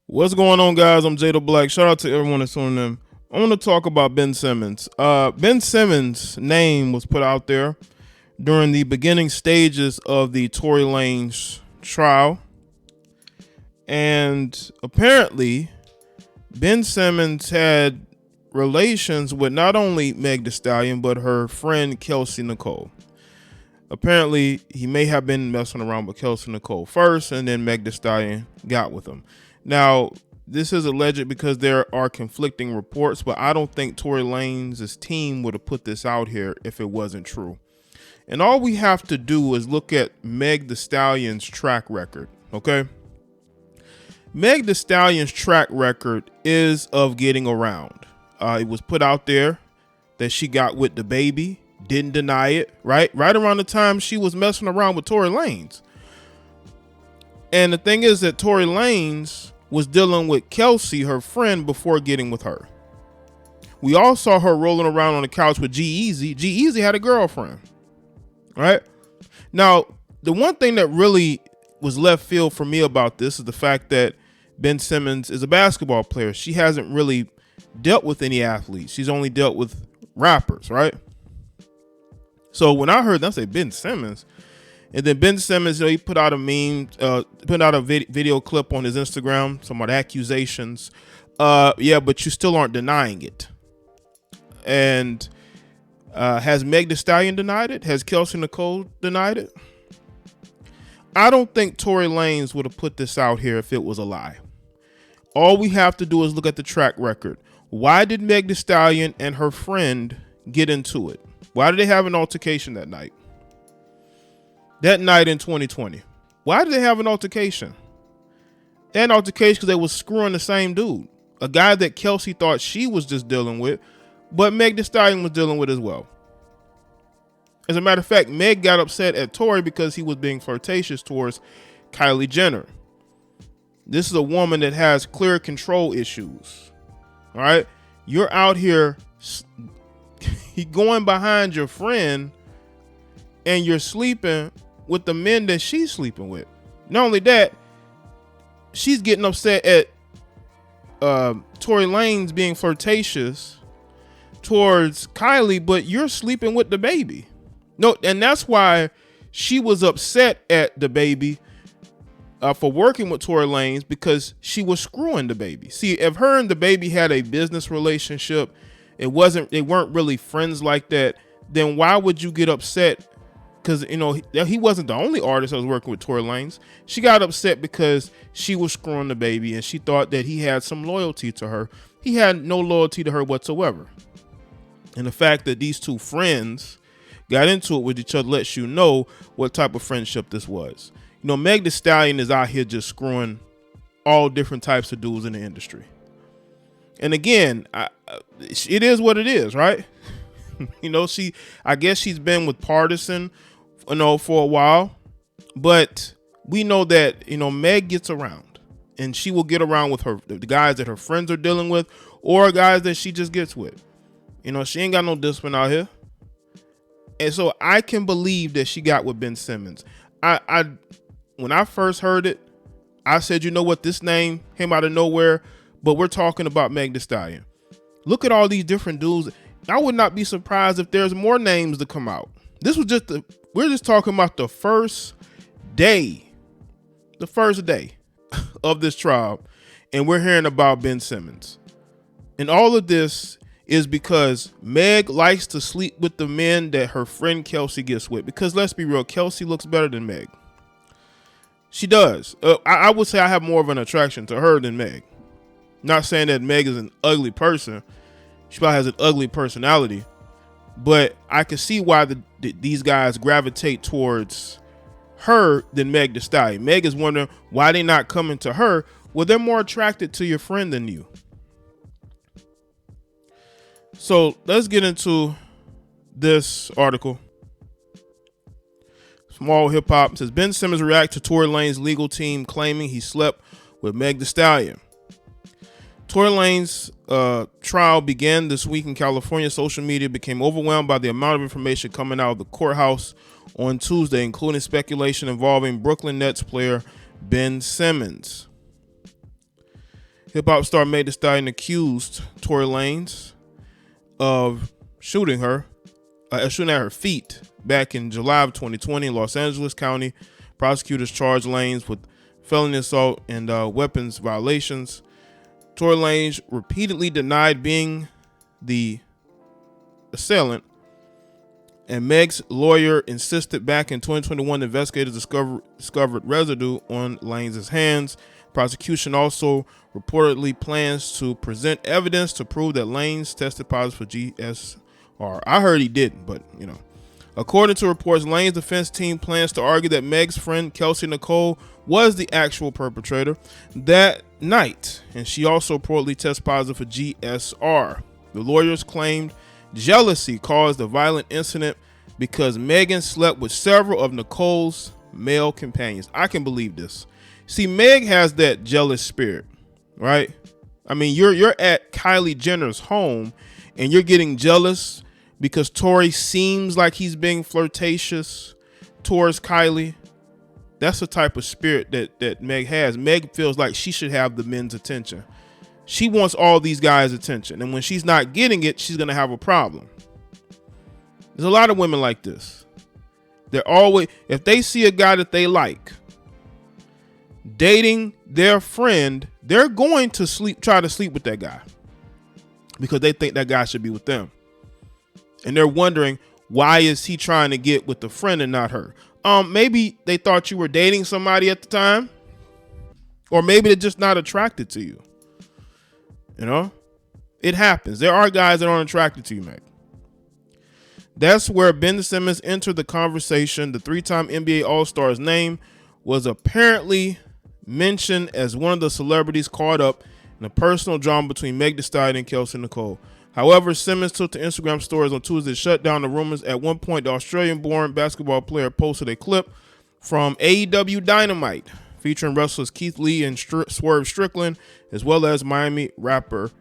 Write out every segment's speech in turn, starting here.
What's going on, guys? I'm Jada Black. Shout out to everyone that's tuning in. I want to talk about Ben Simmons. Ben Simmons' name was put out there during the beginning stages of the Tory Lanez trial. And apparently, Ben Simmons had relations with not only Meg Thee Stallion, but her friend Kelsey Nicole. Apparently, he may have been messing around with Kelsey Nicole first, and then Meg Thee Stallion got with him. Now, this is alleged because there are conflicting reports, but I don't think Tory Lanez's team would have put this out here if it wasn't true. And all we have to do is look at Meg Thee Stallion's track record, okay? Meg Thee Stallion's track record is of getting around. It was put out there that she got with the baby, didn't deny it, right? Right around the time she was messing around with Tory Lanez. And the thing is that Tory Lanez was dealing with Kelsey, her friend, before getting with her. We all saw her rolling around on the couch with G-Eazy. G-Eazy had a girlfriend, right? Now, the one thing that really was left field for me about this is the fact that Ben Simmons is a basketball player. She hasn't really dealt with any athletes. She's only dealt with rappers, right? So when I heard that, I say Ben Simmons, and then Ben Simmons, he put out a meme, put out a video clip on his Instagram, some about accusations. Yeah, but you still aren't denying it. And has Meg Thee Stallion denied it? Has Kelsey Nicole denied it? I don't think Tory Lanez would have put this out here if it was a lie. All we have to do is look at the track record. Why did Meg Thee Stallion and her friend get into it? Why did they have an altercation that night? That night in 2020. Why did they have an altercation? They had an altercation because they was screwing the same dude. A guy that Kelsey thought she was just dealing with, but Meg Thee Stallion was dealing with as well. As a matter of fact, Meg got upset at Tory because he was being flirtatious towards Kylie Jenner. This is a woman that has clear control issues. All right? You're out here going behind your friend and you're sleeping with the men that she's sleeping with. Not only that, she's getting upset at Tory Lanez being flirtatious towards Kylie, but you're sleeping with the baby. No, and that's why she was upset at the baby for working with Tory Lanez, because she was screwing the baby. See, if her and the baby had a business relationship, they weren't really friends like that, then why would you get upset? Because, you know, he wasn't the only artist that was working with Tory Lanez. She got upset because she was screwing the baby and she thought that he had some loyalty to her. He had no loyalty to her whatsoever. And the fact that these two friends got into it with each other lets you know what type of friendship this was. You know, Meg Thee Stallion is out here just screwing all different types of dudes in the industry. And again, it is what it is, right? You know, I guess she's been with Partisan, you know, for a while, but we know that, you know, Meg gets around and she will get around with the guys that her friends are dealing with or guys that she just gets with. You know, she ain't got no discipline out here. And so I can believe that she got with Ben Simmons. When I first heard it, I said, you know what, this name came out of nowhere, but we're talking about Meg Thee Stallion. Look at all these different dudes. I would not be surprised if there's more names to come out. This was we're just talking about the first day of this trial, and we're hearing about Ben Simmons. And all of this is because Meg likes to sleep with the men that her friend Kelsey gets with. Because let's be real, Kelsey looks better than Meg. She does. I would say I have more of an attraction to her than Meg. Not saying that Meg is an ugly person. She probably has an ugly personality. But I can see why these guys gravitate towards her than Meg Thee Stallion. Meg is wondering why they're not coming to her. Well, they're more attracted to your friend than you. So let's get into this article. Small Hip Hop says Ben Simmons reacts to Tory Lanez legal team claiming he slept with Meg Thee Stallion. Tory Lanez trial began this week in California. Social media became overwhelmed by the amount of information coming out of the courthouse on Tuesday, including speculation involving Brooklyn Nets player Ben Simmons. Hip hop star Meg Thee Stallion accused Tory Lanez of shooting at her feet back in July of 2020 in Los Angeles County. Prosecutors charged Lanez with felony assault and weapons violations. Tory Lanez repeatedly denied being the assailant, and Meg's lawyer insisted back in 2021 investigators discovered residue on Lanez's hands. Prosecution also reportedly plans to present evidence to prove that Lanez tested positive for GSR. I heard he didn't, but according to reports, Lanez's defense team plans to argue that Meg's friend Kelsey Nicole was the actual perpetrator that night, and she also reportedly tested positive for GSR. The lawyers claimed jealousy caused the violent incident because Megan slept with several of Nicole's male companions. I can believe this. See, Meg has that jealous spirit, right? I mean, you're at Kylie Jenner's home and you're getting jealous because Tory seems like he's being flirtatious towards Kylie. That's the type of spirit that Meg has. Meg feels like she should have the men's attention. She wants all these guys' attention, and when she's not getting it, she's gonna have a problem. There's a lot of women like this. They're always, if they see a guy that they like dating their friend, they're going to try to sleep with that guy because they think that guy should be with them. And they're wondering, why is he trying to get with the friend and not her? Maybe they thought you were dating somebody at the time, or maybe they're just not attracted to you. It happens. There are guys that aren't attracted to you, Meg. That's where Ben Simmons entered the conversation. The three-time NBA All-Star's name was apparently mentioned as one of the celebrities caught up in a personal drama between Meg Thee Stallion and Kelsey Nicole. However, Simmons took to Instagram stories on Tuesday to shut down the rumors. At one point, the Australian-born basketball player posted a clip from AEW Dynamite featuring wrestlers Keith Lee and Swerve Strickland, as well as Miami rapper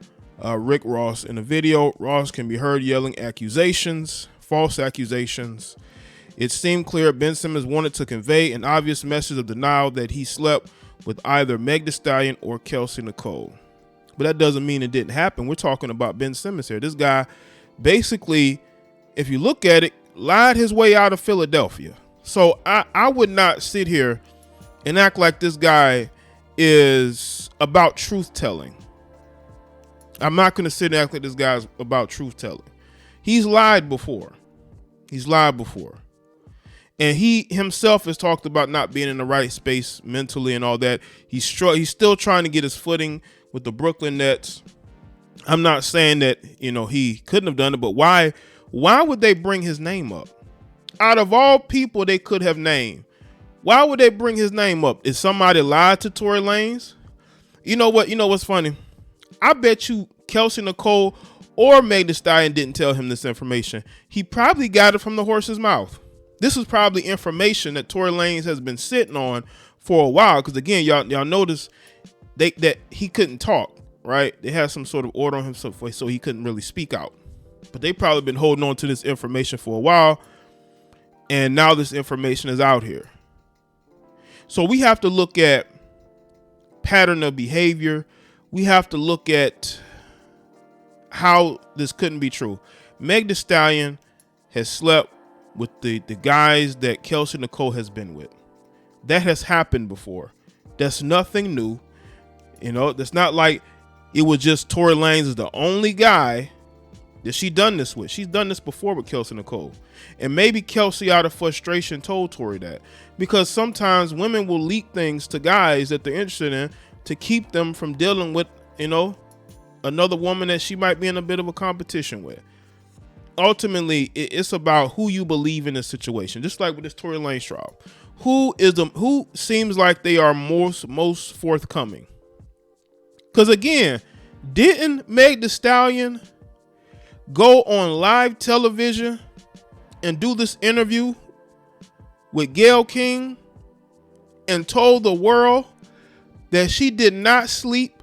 Rick Ross. In the video, Ross can be heard yelling false accusations. It seemed clear Ben Simmons wanted to convey an obvious message of denial that he slept with either Meg Thee Stallion or Kelsey Nicole. But that doesn't mean it didn't happen. We're talking about Ben Simmons here. This guy basically, if you look at it, lied his way out of Philadelphia. So I would not sit here and act like this guy is about truth telling. I'm not going to sit and act like this guy's about truth telling. He's lied before. And he himself has talked about not being in the right space mentally and all that. He's still trying to get his footing with the Brooklyn Nets. I'm not saying that, he couldn't have done it, but why would they bring his name up? Out of all people they could have named, why would they bring his name up? Is somebody lied to Tory Lanez? You know what's funny? I bet you Kelsey Nicole or Meg Thee Stallion didn't tell him this information. He probably got it from the horse's mouth. This is probably information that Tory Lanez has been sitting on for a while. Because again, y'all notice that he couldn't talk, right? They had some sort of order on him so he couldn't really speak out. But they probably been holding on to this information for a while, and now this information is out here. So we have to look at pattern of behavior. We have to look at how this couldn't be true. Meg Thee Stallion has slept with the guys that Kelsey Nicole has been with. That has happened before. That's nothing new. That's not like it was just Tory Lanez is the only guy that she done this with. She's done this before with Kelsey Nicole. And maybe Kelsey, out of frustration, told Tory that. Because sometimes women will leak things to guys that they're interested in to keep them from dealing with, another woman that she might be in a bit of a competition with. Ultimately, it's about who you believe in this situation. Just like with this Tory Lanez trial. Who seems like they are most forthcoming? Because again, didn't Meg Thee Stallion go on live television and do this interview with Gayle King and told the world that she did not sleep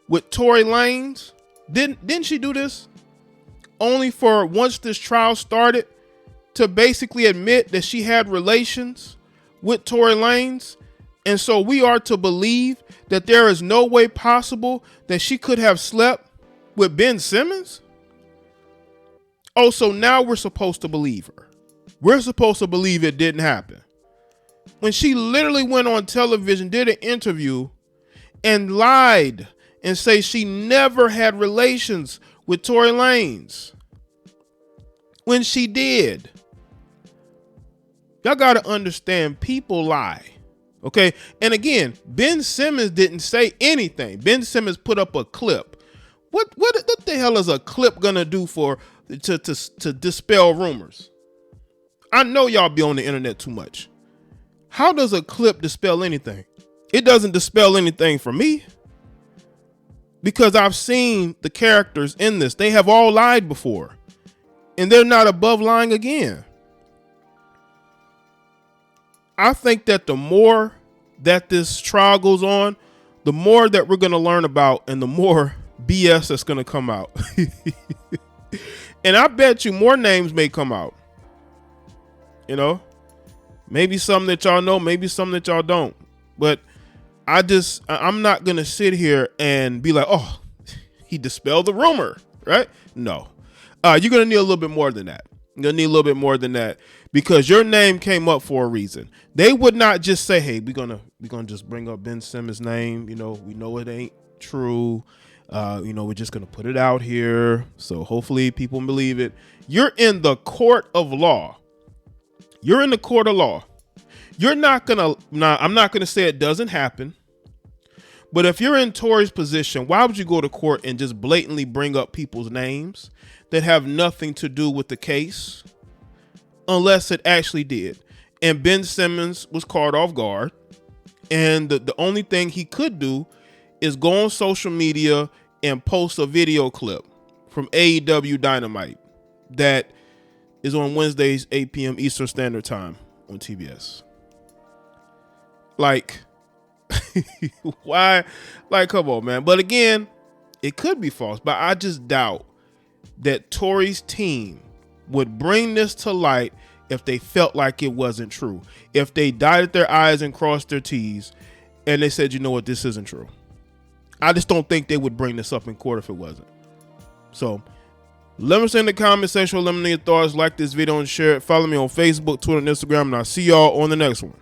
with Tory Lanez? Didn't she do this? Only for once this trial started to basically admit that she had relations with Tory Lanez And so we are to believe that there is no way possible that she could have slept with Ben Simmons? Oh, so now we're supposed to believe her. We're supposed to believe it didn't happen. When she literally went on television, did an interview, and lied and say she never had relations with Tory Lanez. When she did. Y'all got to understand, people lie. Okay? And again, Ben Simmons didn't say anything. Ben Simmons put up a clip. What the hell is a clip gonna do to dispel rumors? I know y'all be on the internet too much. How does a clip dispel anything? It doesn't dispel anything for me. Because I've seen the characters in this. They have all lied before. And they're not above lying again. I think that the more that this trial goes on, the more that we're going to learn about and the more BS that's going to come out. And I bet you more names may come out. You know, maybe some that y'all know, maybe some that y'all don't. But I'm not going to sit here and be like, oh, he dispelled the rumor, right? No. You're going to need a little bit more than that. You're going to need a little bit more than that because your name came up for a reason. They would not just say, hey, we're going to just bring up Ben Simmons' name. You know, we know it ain't true. We're just going to put it out here. So hopefully people believe it. You're in the court of law. You're in the court of law. You're not going to, I'm not going to say it doesn't happen. But if you're in Tory's position, why would you go to court and just blatantly bring up people's names that have nothing to do with the case? Unless it actually did. And Ben Simmons was caught off guard. And the only thing he could do is go on social media and post a video clip from AEW Dynamite that is on Wednesdays, 8 p.m. Eastern Standard Time on TBS. Like, why? Like, come on, man. But again, it could be false, but I just doubt that Tory's team would bring this to light if they felt like it wasn't true. If they dotted their I's and crossed their T's and they said, you know what, this isn't true. I just don't think they would bring this up in court if it wasn't. So let me know in the comment section. Let me know your thoughts. Like this video and share it. Follow me on Facebook, Twitter, and Instagram. And I'll see y'all on the next one.